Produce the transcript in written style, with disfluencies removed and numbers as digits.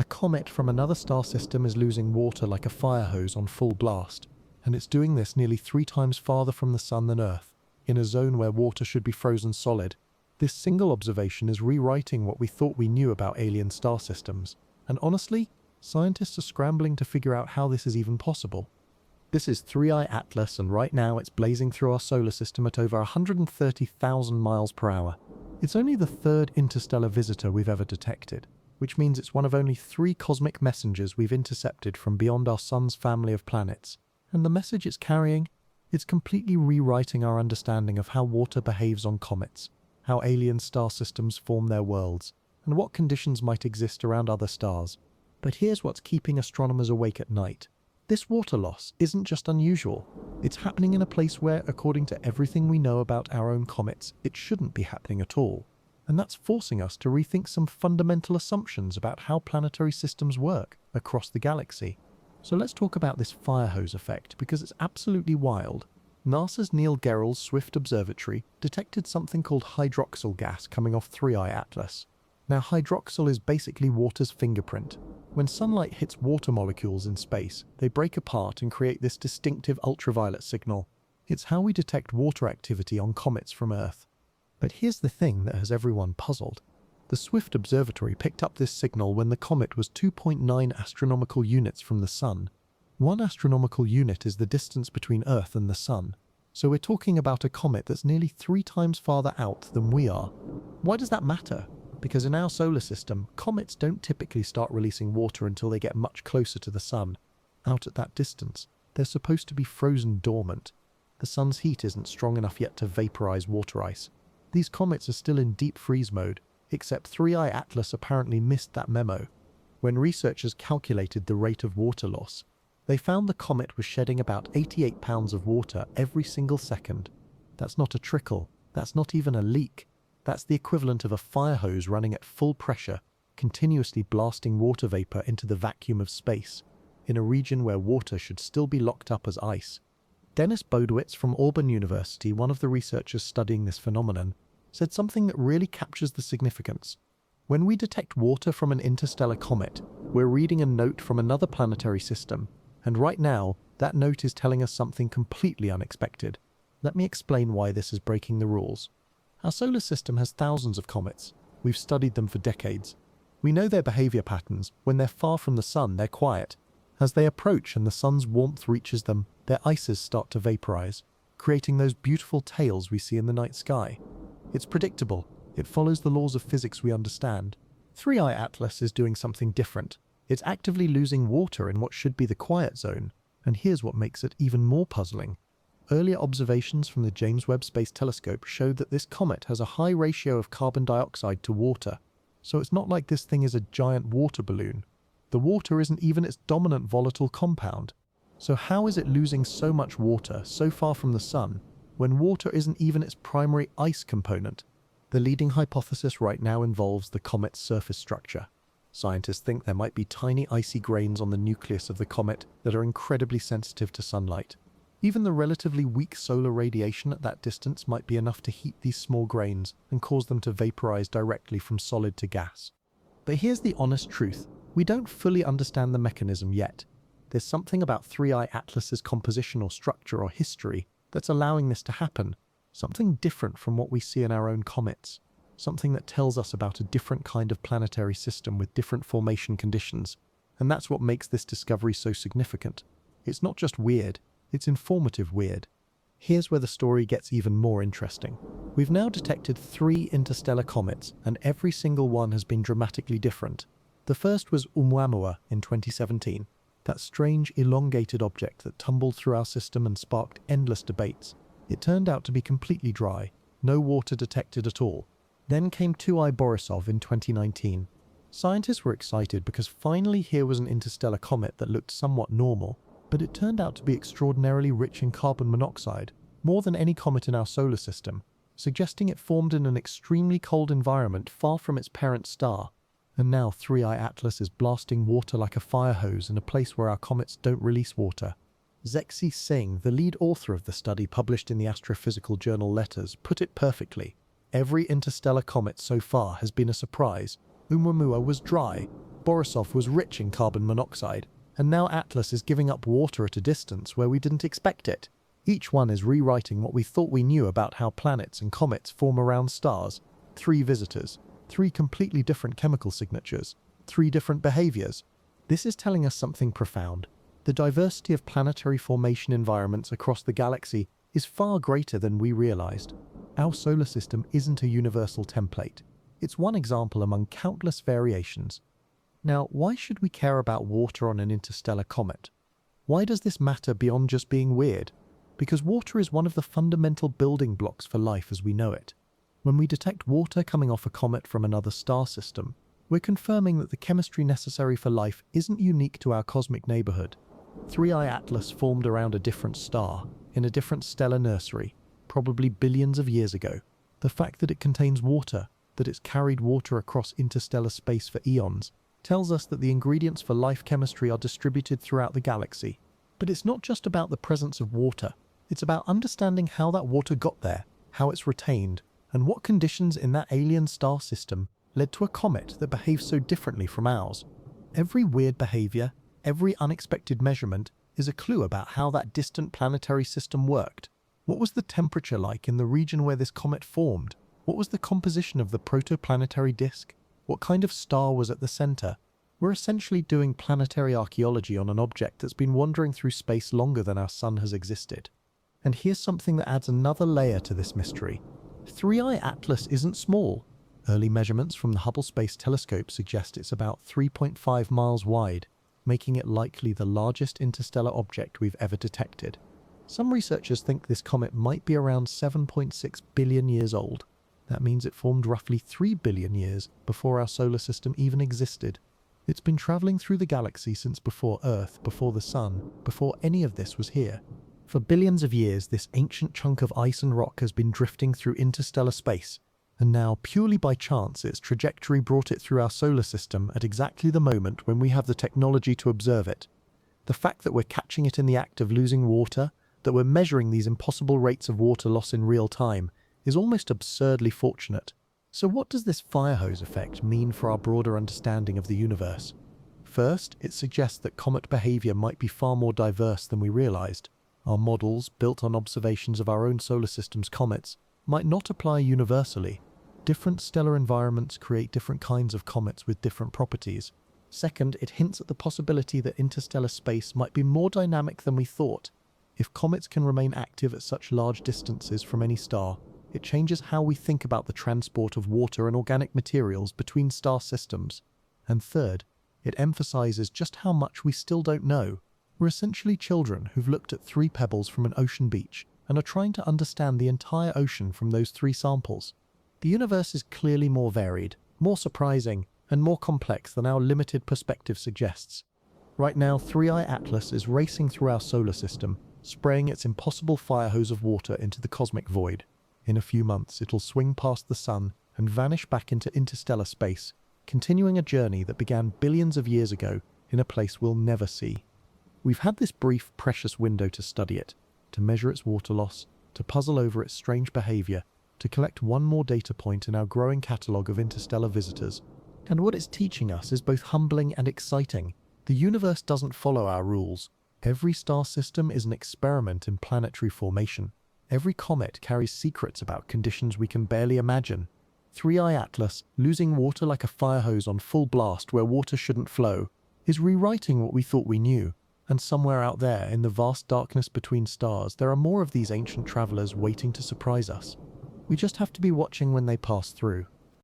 comet from another star system is losing water like a fire hose on full blast, and it's doing this nearly 3 times farther from the Sun than Earth, in a zone where water should be frozen solid. This single observation is rewriting what we thought we knew about alien star systems, and honestly, scientists are scrambling to figure out how this is even possible. This is 3I Atlas, and right now it's blazing through our solar system at over 130,000 miles per hour. It's only the third interstellar visitor we've ever detected, which means it's one of only 3 cosmic messengers we've intercepted from beyond our Sun's family of planets. And the message it's carrying? It's completely rewriting our understanding of how water behaves on comets, how alien star systems form their worlds, and what conditions might exist around other stars. But here's what's keeping astronomers awake at night. This water loss isn't just unusual. It's happening in a place where, according to everything we know about our own comets, it shouldn't be happening at all. And that's forcing us to rethink some fundamental assumptions about how planetary systems work across the galaxy. So let's talk about this fire hose effect, because it's absolutely wild. NASA's Neil Gehrels Swift Observatory detected something called hydroxyl gas coming off 3I Atlas. Now, hydroxyl is basically water's fingerprint. When sunlight hits water molecules in space, they break apart and create this distinctive ultraviolet signal. It's how we detect water activity on comets from Earth. But here's the thing that has everyone puzzled. The Swift Observatory picked up this signal when the comet was 2.9 astronomical units from the Sun. 1 astronomical unit is the distance between Earth and the Sun. So we're talking about a comet that's nearly 3 times farther out than we are. Why does that matter? Because in our solar system, comets don't typically start releasing water until they get much closer to the Sun. Out at that distance, they're supposed to be frozen dormant. The Sun's heat isn't strong enough yet to vaporize water ice. These comets are still in deep freeze mode, except 3I Atlas apparently missed that memo. When researchers calculated the rate of water loss, they found the comet was shedding about 88 pounds of water every single second. That's not a trickle, that's not even a leak. That's the equivalent of a fire hose running at full pressure, continuously blasting water vapor into the vacuum of space, in a region where water should still be locked up as ice. Dennis Bodowitz from Auburn University, one of the researchers studying this phenomenon, said something that really captures the significance. When we detect water from an interstellar comet, we're reading a note from another planetary system, and right now, that note is telling us something completely unexpected. Let me explain why this is breaking the rules. Our solar system has thousands of comets. We've studied them for decades. We know their behavior patterns. When they're far from the Sun, they're quiet. As they approach and the Sun's warmth reaches them, their ices start to vaporize, creating those beautiful tails we see in the night sky. It's predictable. It follows the laws of physics we understand. 3I Atlas is doing something different. It's actively losing water in what should be the quiet zone. And here's what makes it even more puzzling. Earlier observations from the James Webb Space Telescope showed that this comet has a high ratio of carbon dioxide to water. So it's not like this thing is a giant water balloon. The water isn't even its dominant volatile compound. So how is it losing so much water so far from the Sun when water isn't even its primary ice component? The leading hypothesis right now involves the comet's surface structure. Scientists think there might be tiny icy grains on the nucleus of the comet that are incredibly sensitive to sunlight. Even the relatively weak solar radiation at that distance might be enough to heat these small grains and cause them to vaporize directly from solid to gas. But here's the honest truth. We don't fully understand the mechanism yet. There's something about 3I Atlas's composition or structure or history that's allowing this to happen. Something different from what we see in our own comets. Something that tells us about a different kind of planetary system with different formation conditions. And that's what makes this discovery so significant. It's not just weird. It's informative weird. Here's where the story gets even more interesting. We've now detected 3 interstellar comets, and every single one has been dramatically different. The first was Oumuamua in 2017, that strange elongated object that tumbled through our system and sparked endless debates. It turned out to be completely dry, no water detected at all. Then came 2I Borisov in 2019. Scientists were excited because finally here was an interstellar comet that looked somewhat normal, but it turned out to be extraordinarily rich in carbon monoxide, more than any comet in our solar system, suggesting it formed in an extremely cold environment far from its parent star. And now 3I Atlas is blasting water like a fire hose in a place where our comets don't release water. Zexi Singh, the lead author of the study published in the astrophysical journal Letters, put it perfectly. Every interstellar comet so far has been a surprise. Oumuamua was dry. Borisov was rich in carbon monoxide, and now Atlas is giving up water at a distance where we didn't expect it. Each one is rewriting what we thought we knew about how planets and comets form around stars. 3 visitors, 3 completely different chemical signatures, 3 different behaviors. This is telling us something profound. The diversity of planetary formation environments across the galaxy is far greater than we realized. Our solar system isn't a universal template. It's one example among countless variations. Now, why should we care about water on an interstellar comet? Why does this matter beyond just being weird? Because water is one of the fundamental building blocks for life as we know it. When we detect water coming off a comet from another star system, we're confirming that the chemistry necessary for life isn't unique to our cosmic neighborhood. 3I Atlas formed around a different star, in a different stellar nursery, probably billions of years ago. The fact that it contains water, that it's carried water across interstellar space for eons, tells us that the ingredients for life chemistry are distributed throughout the galaxy. But it's not just about the presence of water. It's about understanding how that water got there, how it's retained, and what conditions in that alien star system led to a comet that behaves so differently from ours. Every weird behavior, every unexpected measurement is a clue about how that distant planetary system worked. What was the temperature like in the region where this comet formed? What was the composition of the protoplanetary disk? What kind of star was at the center? We're essentially doing planetary archaeology on an object that's been wandering through space longer than our sun has existed. And here's something that adds another layer to this mystery. 3I Atlas isn't small. Early measurements from the Hubble Space Telescope suggest it's about 3.5 miles wide, making it likely the largest interstellar object we've ever detected. Some researchers think this comet might be around 7.6 billion years old. That means it formed roughly 3 billion years before our solar system even existed. It's been traveling through the galaxy since before Earth, before the Sun, before any of this was here. For billions of years, this ancient chunk of ice and rock has been drifting through interstellar space, and now, purely by chance, its trajectory brought it through our solar system at exactly the moment when we have the technology to observe it. The fact that we're catching it in the act of losing water, that we're measuring these impossible rates of water loss in real time, is almost absurdly fortunate. So what does this fire hose effect mean for our broader understanding of the universe? First, it suggests that comet behavior might be far more diverse than we realized. Our models, built on observations of our own solar system's comets, might not apply universally. Different stellar environments create different kinds of comets with different properties. Second, it hints at the possibility that interstellar space might be more dynamic than we thought. If comets can remain active at such large distances from any star, it changes how we think about the transport of water and organic materials between star systems. And third, it emphasizes just how much we still don't know. We're essentially children who've looked at 3 pebbles from an ocean beach and are trying to understand the entire ocean from those 3 samples. The universe is clearly more varied, more surprising, and more complex than our limited perspective suggests. Right now, 3I Atlas is racing through our solar system, spraying its impossible fire hose of water into the cosmic void. In a few months, it'll swing past the sun and vanish back into interstellar space, continuing a journey that began billions of years ago in a place we'll never see. We've had this brief, precious window to study it, to measure its water loss, to puzzle over its strange behavior, to collect one more data point in our growing catalogue of interstellar visitors. And what it's teaching us is both humbling and exciting. The universe doesn't follow our rules. Every star system is an experiment in planetary formation. Every comet carries secrets about conditions we can barely imagine. 3I Atlas, losing water like a fire hose on full blast where water shouldn't flow, is rewriting what we thought we knew. And somewhere out there, in the vast darkness between stars, there are more of these ancient travelers waiting to surprise us. We just have to be watching when they pass through.